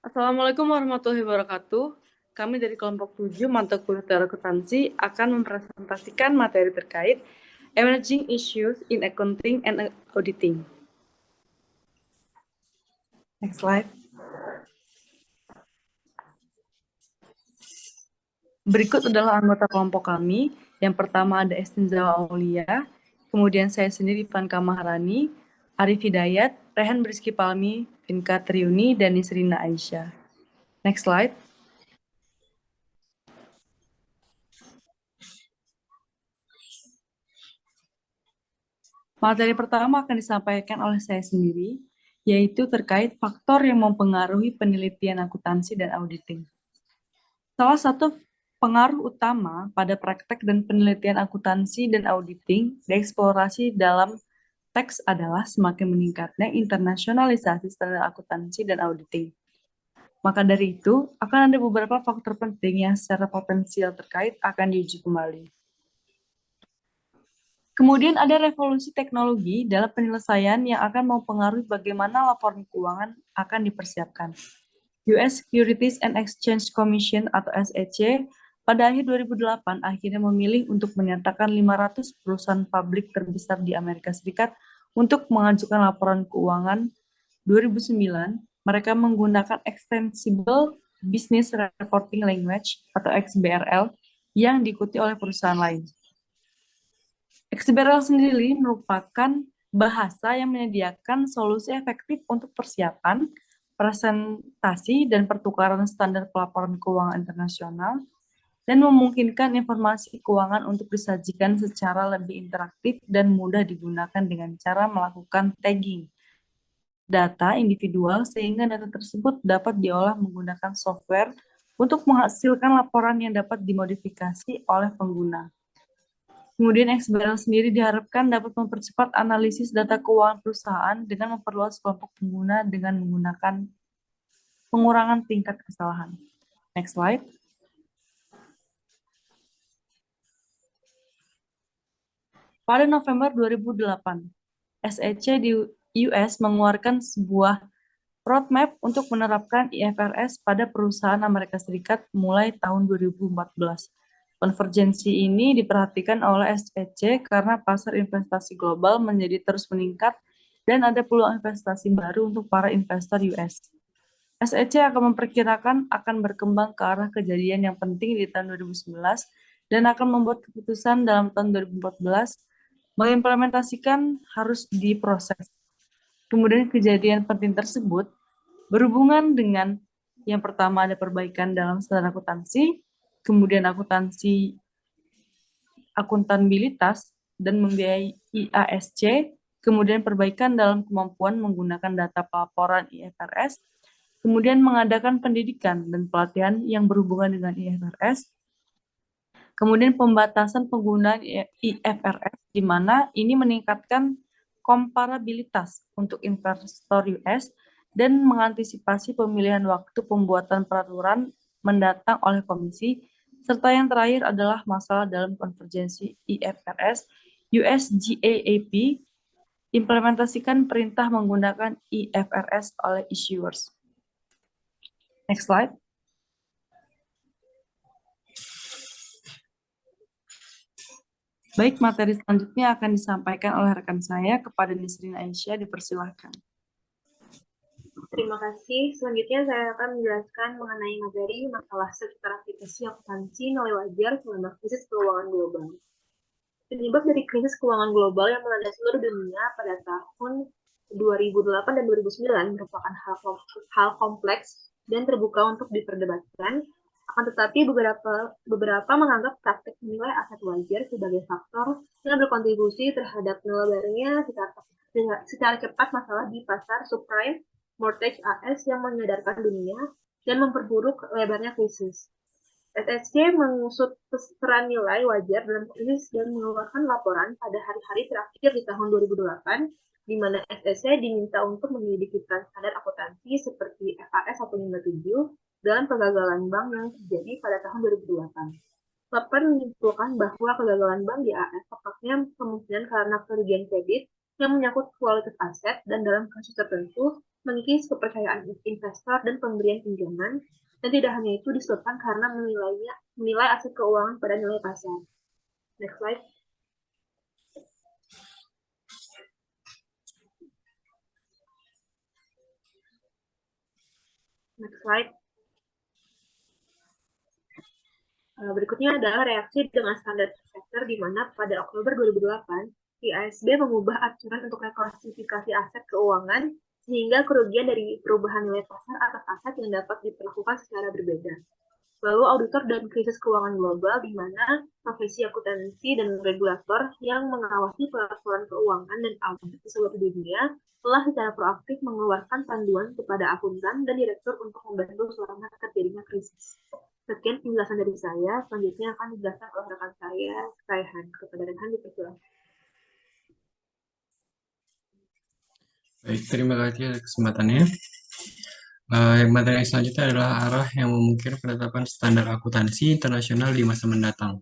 Assalamualaikum warahmatullahi wabarakatuh. Kami dari kelompok 7 mata kuliah teori akuntansi akan mempresentasikan materi terkait emerging issues in accounting and auditing. Next slide. Berikut adalah anggota kelompok kami. Yang pertama ada Estinzawa Aulia, kemudian saya sendiri Ivanka Maharani, Arif Hidayat, Rehan Briski Palmi, Vinka Triuni, dan Nisrina Aisyah. Next slide. Materi pertama akan disampaikan oleh saya sendiri, yaitu terkait faktor yang mempengaruhi penelitian akuntansi dan auditing. Salah satu pengaruh utama pada praktek dan penelitian akuntansi dan auditing dieksplorasi dalam teks adalah semakin meningkatnya internasionalisasi standar akuntansi dan auditing. Maka dari itu, akan ada beberapa faktor penting yang secara potensial terkait akan diuji kembali. Kemudian ada revolusi teknologi dalam penyelesaian yang akan mempengaruhi bagaimana laporan keuangan akan dipersiapkan. US Securities and Exchange Commission atau SEC pada akhir 2008 akhirnya memilih untuk menyatakan 500 perusahaan publik terbesar di Amerika Serikat untuk mengajukan laporan keuangan 2009. Mereka menggunakan Extensible Business Reporting Language atau XBRL yang diikuti oleh perusahaan lain. XBRL sendiri merupakan bahasa yang menyediakan solusi efektif untuk persiapan, presentasi, dan pertukaran standar pelaporan keuangan internasional, dan memungkinkan informasi keuangan untuk disajikan secara lebih interaktif dan mudah digunakan dengan cara melakukan tagging data individual sehingga data tersebut dapat diolah menggunakan software untuk menghasilkan laporan yang dapat dimodifikasi oleh pengguna. Kemudian XBRL sendiri diharapkan dapat mempercepat analisis data keuangan perusahaan dengan memperluas kelompok pengguna dengan menggunakan pengurangan tingkat kesalahan. Next slide. Pada November 2008, SEC di US mengeluarkan sebuah roadmap untuk menerapkan IFRS pada perusahaan Amerika Serikat mulai tahun 2014. Konvergensi ini diperhatikan oleh SEC karena pasar investasi global menjadi terus meningkat dan ada peluang investasi baru untuk para investor US. SEC akan memperkirakan akan berkembang ke arah kejadian yang penting di tahun 2011 dan akan membuat keputusan dalam tahun 2014 mengimplementasikan harus diproses. Kemudian kejadian penting tersebut berhubungan dengan yang pertama ada perbaikan dalam standar akuntansi, kemudian akuntabilitas dan membiayai IASC, kemudian perbaikan dalam kemampuan menggunakan data pelaporan IFRS, kemudian mengadakan pendidikan dan pelatihan yang berhubungan dengan IFRS, kemudian pembatasan penggunaan IFRS, di mana ini meningkatkan komparabilitas untuk investor US dan mengantisipasi pemilihan waktu pembuatan peraturan mendatang oleh komisi, serta yang terakhir adalah masalah dalam konvergensi IFRS US GAAP implementasikan perintah menggunakan IFRS oleh issuers. Next slide. Baik, materi selanjutnya akan disampaikan oleh rekan saya kepada Nisrina Aisyah, dipersilahkan. Terima kasih. Selanjutnya saya akan menjelaskan mengenai materi masalah sekitar aplikasi akuntansi nilai wajar selama krisis keuangan global. Penyebab dari krisis keuangan global yang melanda seluruh dunia pada tahun 2008 dan 2009 merupakan hal kompleks dan terbuka untuk diperdebatkan. Akan tetapi beberapa menganggap praktek menilai aset wajar sebagai faktor yang berkontribusi terhadap melebarnya secara cepat masalah di pasar subprime mortgage AS yang menyadarkan dunia dan memperburuk lebarnya krisis. SEC mengusut peran nilai wajar dalam krisis dan mengeluarkan laporan pada hari-hari terakhir di tahun 2008, di mana SEC diminta untuk menyelidiki standar akuntansi seperti FAS 157 dalam kegagalan bank yang terjadi pada tahun 2008. Laporan menyimpulkan bahwa kegagalan bank di AS tepatnya kemungkinan karena kerugian kredit yang menyangkut kualitas aset dan dalam kasus tertentu mengikis kepercayaan investor dan pemberian pinjaman, dan tidak hanya itu disebabkan karena menilai aset keuangan pada nilai pasar. Next slide. Next slide. Berikutnya adalah reaksi dengan standar sektor di mana pada Oktober 2008, IASB mengubah aturan untuk reklasifikasi aset keuangan sehingga kerugian dari perubahan nilai pasar atas aset yang dapat diperlakukan secara berbeda. Lalu auditor dan krisis keuangan global di mana profesi akuntansi dan regulator yang mengawasi pelaporan keuangan dan audit di seluruh dunia telah secara proaktif mengeluarkan panduan kepada akuntan dan direktur untuk membantu selama terjadinya krisis. Sekian penjelasan dari saya. Selanjutnya akan dijelaskan oleh rekan saya, Raihan. Kepada Raihan dipersilakan. Baik, terima kasih atas kesempatannya. Materi selanjutnya adalah arah yang memungkinkan penetapan standar akuntansi internasional di masa mendatang.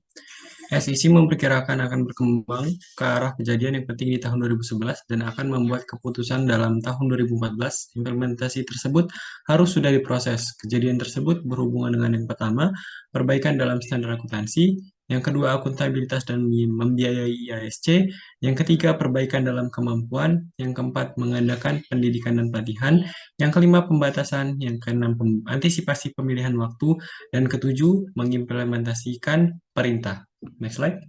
SEC memperkirakan akan berkembang ke arah kejadian yang penting di tahun 2011 dan akan membuat keputusan dalam tahun 2014. Implementasi tersebut harus sudah diproses. Kejadian tersebut berhubungan dengan yang pertama, perbaikan dalam standar akuntansi, yang kedua, akuntabilitas dan membiayai IASC, yang ketiga, perbaikan dalam kemampuan, yang keempat, mengadakan pendidikan dan pelatihan, yang kelima, pembatasan, yang keenam, antisipasi pemilihan waktu, dan ketujuh, mengimplementasikan perintah. Next slide.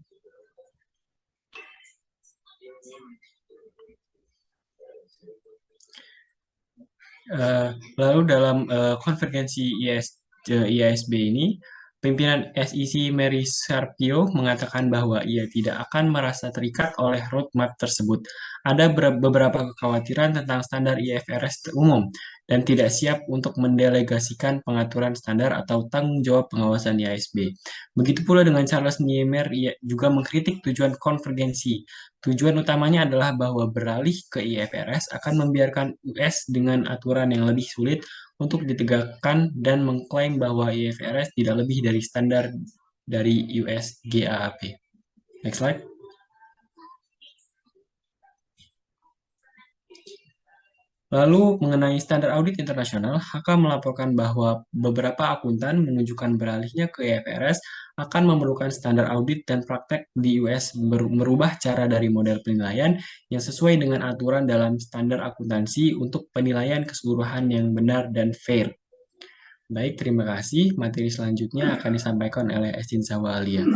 Lalu dalam konvergensi IASB ini, pimpinan SEC Mary Scarpio mengatakan bahwa ia tidak akan merasa terikat oleh roadmap tersebut. Ada beberapa kekhawatiran tentang standar IFRS umum dan tidak siap untuk mendelegasikan pengaturan standar atau tanggung jawab pengawasan IASB. Begitu pula dengan Charles Niemeyer, ia juga mengkritik tujuan konvergensi. Tujuan utamanya adalah bahwa beralih ke IFRS akan membiarkan US dengan aturan yang lebih sulit untuk ditegakkan dan mengklaim bahwa IFRS tidak lebih dari standar dari US GAAP. Next slide. Lalu mengenai standar audit internasional, HK melaporkan bahwa beberapa akuntan menunjukkan beralihnya ke IFRS akan memerlukan standar audit dan praktek di US merubah cara dari model penilaian yang sesuai dengan aturan dalam standar akuntansi untuk penilaian keseluruhan yang benar dan fair. Baik, terima kasih. Materi selanjutnya akan disampaikan oleh Estin Zawalia.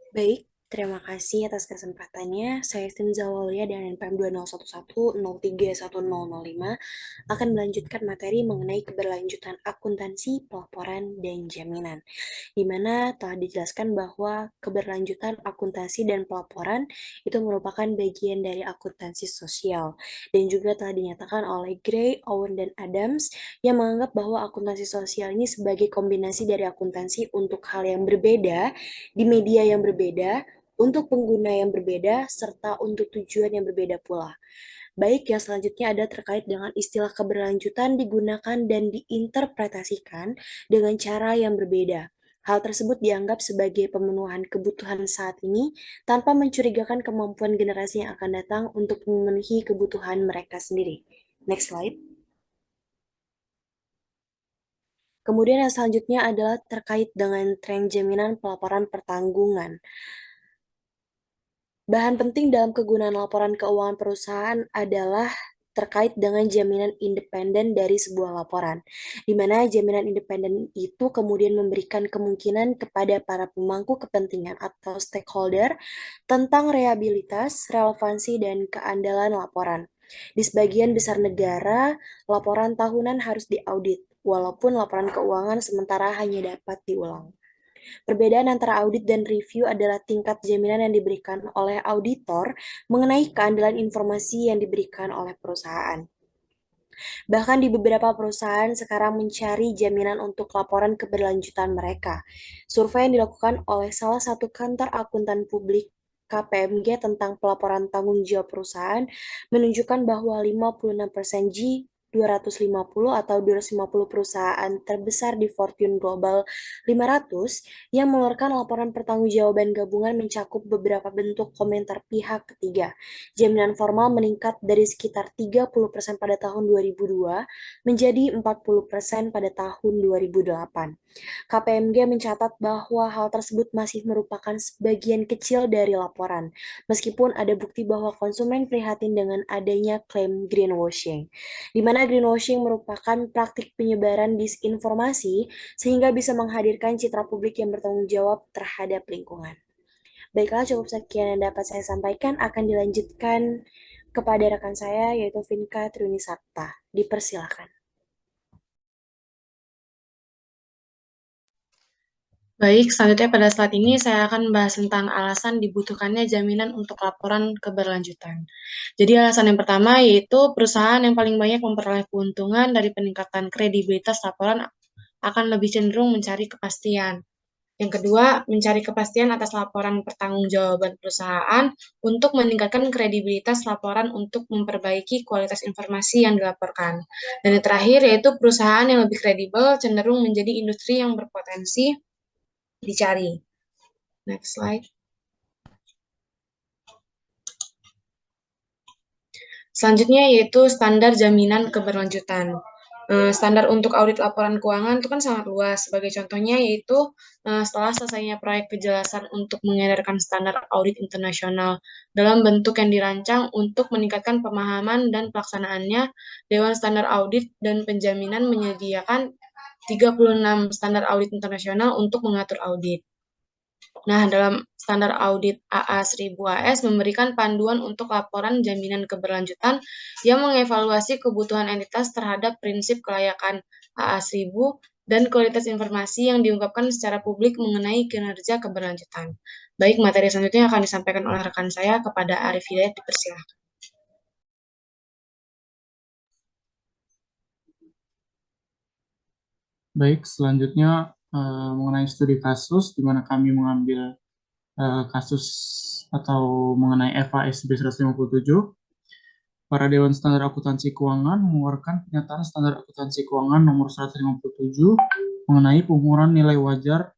Baik, terima kasih atas kesempatannya. Saya Estin Zawalia dan NPM 2011031005 akan melanjutkan materi mengenai keberlanjutan akuntansi, pelaporan, dan jaminan, di mana telah dijelaskan bahwa keberlanjutan akuntansi dan pelaporan itu merupakan bagian dari akuntansi sosial, dan juga telah dinyatakan oleh Gray, Owen, dan Adams yang menganggap bahwa akuntansi sosial ini sebagai kombinasi dari akuntansi untuk hal yang berbeda, di media yang berbeda, untuk pengguna yang berbeda, serta untuk tujuan yang berbeda pula. Baik, yang selanjutnya ada terkait dengan istilah keberlanjutan digunakan dan diinterpretasikan dengan cara yang berbeda. Hal tersebut dianggap sebagai pemenuhan kebutuhan saat ini tanpa mencurigakan kemampuan generasi yang akan datang untuk memenuhi kebutuhan mereka sendiri. Next slide. Kemudian yang selanjutnya adalah terkait dengan tren jaminan pelaporan pertanggungan. Bahan penting dalam kegunaan laporan keuangan perusahaan adalah terkait dengan jaminan independen dari sebuah laporan, di mana jaminan independen itu kemudian memberikan kemungkinan kepada para pemangku kepentingan atau stakeholder tentang reliabilitas, relevansi, dan keandalan laporan. Di sebagian besar negara, laporan tahunan harus diaudit, walaupun laporan keuangan sementara hanya dapat diulang. Perbedaan antara audit dan review adalah tingkat jaminan yang diberikan oleh auditor mengenai keandalan informasi yang diberikan oleh perusahaan. Bahkan di beberapa perusahaan sekarang mencari jaminan untuk laporan keberlanjutan mereka. Survei yang dilakukan oleh salah satu kantor akuntan publik KPMG tentang pelaporan tanggung jawab perusahaan menunjukkan bahwa 56% 250 atau 250 perusahaan terbesar di Fortune Global 500 yang mengeluarkan laporan pertanggungjawaban gabungan mencakup beberapa bentuk komentar pihak ketiga. Jaminan formal meningkat dari sekitar 30% pada tahun 2002 menjadi 40% pada tahun 2008. KPMG mencatat bahwa hal tersebut masih merupakan sebagian kecil dari laporan, meskipun ada bukti bahwa konsumen prihatin dengan adanya klaim greenwashing, di mana greenwashing merupakan praktik penyebaran disinformasi sehingga bisa menghadirkan citra publik yang bertanggung jawab terhadap lingkungan. Baiklah, cukup sekian yang dapat saya sampaikan. Akan dilanjutkan kepada rekan saya, yaitu Vinka Triunisarta. Dipersilakan. Baik, selanjutnya pada slide ini saya akan membahas tentang alasan dibutuhkannya jaminan untuk laporan keberlanjutan. Jadi alasan yang pertama yaitu perusahaan yang paling banyak memperoleh keuntungan dari peningkatan kredibilitas laporan akan lebih cenderung mencari kepastian. Yang kedua, mencari kepastian atas laporan pertanggungjawaban perusahaan untuk meningkatkan kredibilitas laporan untuk memperbaiki kualitas informasi yang dilaporkan. Dan yang terakhir yaitu perusahaan yang lebih kredibel cenderung menjadi industri yang berpotensi dicari. Next slide. Selanjutnya yaitu standar jaminan keberlanjutan. Standar untuk audit laporan keuangan itu kan sangat luas. Sebagai contohnya yaitu setelah selesainya proyek kejelasan untuk mengedarkan standar audit internasional dalam bentuk yang dirancang untuk meningkatkan pemahaman dan pelaksanaannya, Dewan Standar Audit dan Penjaminan menyediakan 36 standar audit internasional untuk mengatur audit. Nah, dalam standar audit AA1000 AS memberikan panduan untuk laporan jaminan keberlanjutan yang mengevaluasi kebutuhan entitas terhadap prinsip kelayakan AA1000 dan kualitas informasi yang diungkapkan secara publik mengenai kinerja keberlanjutan. Baik, materi selanjutnya akan disampaikan oleh rekan saya kepada Arif Hidayat, dipersilakan. Baik, selanjutnya mengenai studi kasus, di mana kami mengambil kasus atau mengenai FASB 157, para Dewan Standar Akuntansi Keuangan mengeluarkan pernyataan Standar Akuntansi Keuangan nomor 157 mengenai pengukuran nilai wajar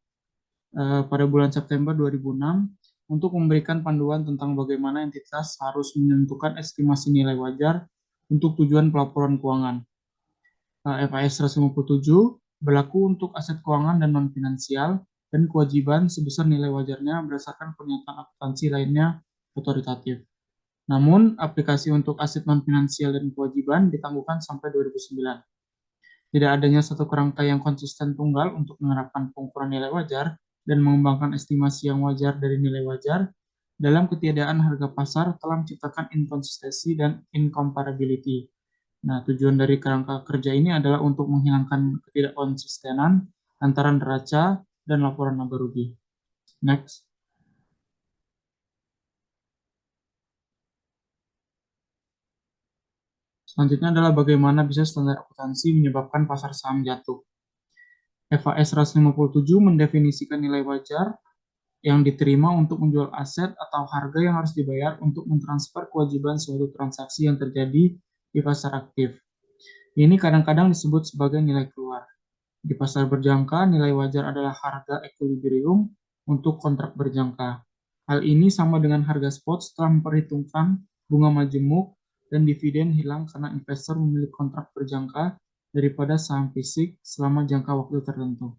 pada bulan September 2006 untuk memberikan panduan tentang bagaimana entitas harus menentukan estimasi nilai wajar untuk tujuan pelaporan keuangan. FAS 157 berlaku untuk aset keuangan dan non-finansial dan kewajiban sebesar nilai wajarnya berdasarkan pernyataan akuntansi lainnya otoritatif. Namun, aplikasi untuk aset non-finansial dan kewajiban ditangguhkan sampai 2009. Tidak adanya satu kerangka yang konsisten tunggal untuk menerapkan pengukuran nilai wajar dan mengembangkan estimasi yang wajar dari nilai wajar dalam ketiadaan harga pasar telah menciptakan inkonsistensi dan incomparability. Nah, tujuan dari kerangka kerja ini adalah untuk menghilangkan ketidakkonsistenan antara neraca dan laporan laba rugi. Next. Selanjutnya adalah bagaimana bisa standar akuntansi menyebabkan pasar saham jatuh. FAS 157 mendefinisikan nilai wajar yang diterima untuk menjual aset atau harga yang harus dibayar untuk mentransfer kewajiban suatu transaksi yang terjadi di pasar aktif. Ini kadang-kadang disebut sebagai nilai keluar. Di pasar berjangka, nilai wajar adalah harga equilibrium untuk kontrak berjangka. Hal ini sama dengan harga spot setelah memperhitungkan bunga majemuk dan dividen hilang karena investor memilih kontrak berjangka daripada saham fisik selama jangka waktu tertentu.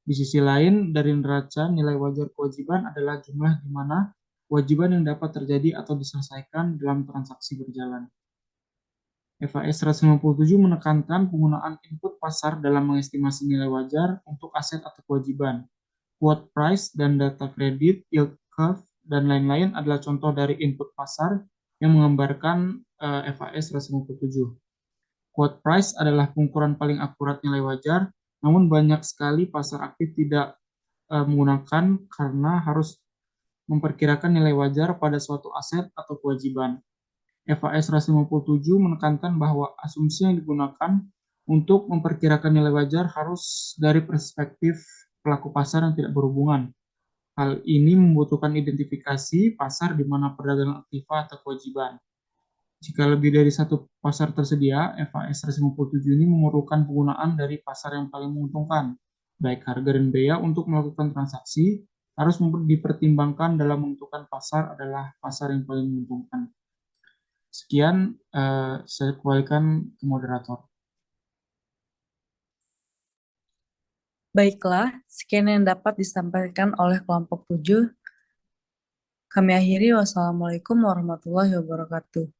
Di sisi lain, dari neraca, nilai wajar kewajiban adalah jumlah di mana kewajiban yang dapat terjadi atau diselesaikan dalam transaksi berjalan. FAS 157 menekankan penggunaan input pasar dalam mengestimasi nilai wajar untuk aset atau kewajiban. Quote price dan data kredit, yield curve, dan lain-lain adalah contoh dari input pasar yang menggambarkan FAS 157. Quote price adalah pengukuran paling akurat nilai wajar, namun banyak sekali pasar aktif tidak menggunakan karena harus memperkirakan nilai wajar pada suatu aset atau kewajiban. FAS 157 menekankan bahwa asumsi yang digunakan untuk memperkirakan nilai wajar harus dari perspektif pelaku pasar yang tidak berhubungan. Hal ini membutuhkan identifikasi pasar di mana perdagangan aktiva atau kewajiban. Jika lebih dari satu pasar tersedia, FAS 157 ini memerlukan penggunaan dari pasar yang paling menguntungkan. Baik harga dan biaya untuk melakukan transaksi harus dipertimbangkan dalam menentukan pasar adalah pasar yang paling menguntungkan. Sekian, saya kembalikan ke moderator. Baiklah, sekian yang dapat disampaikan oleh kelompok 7. Kami akhiri, wassalamualaikum warahmatullahi wabarakatuh.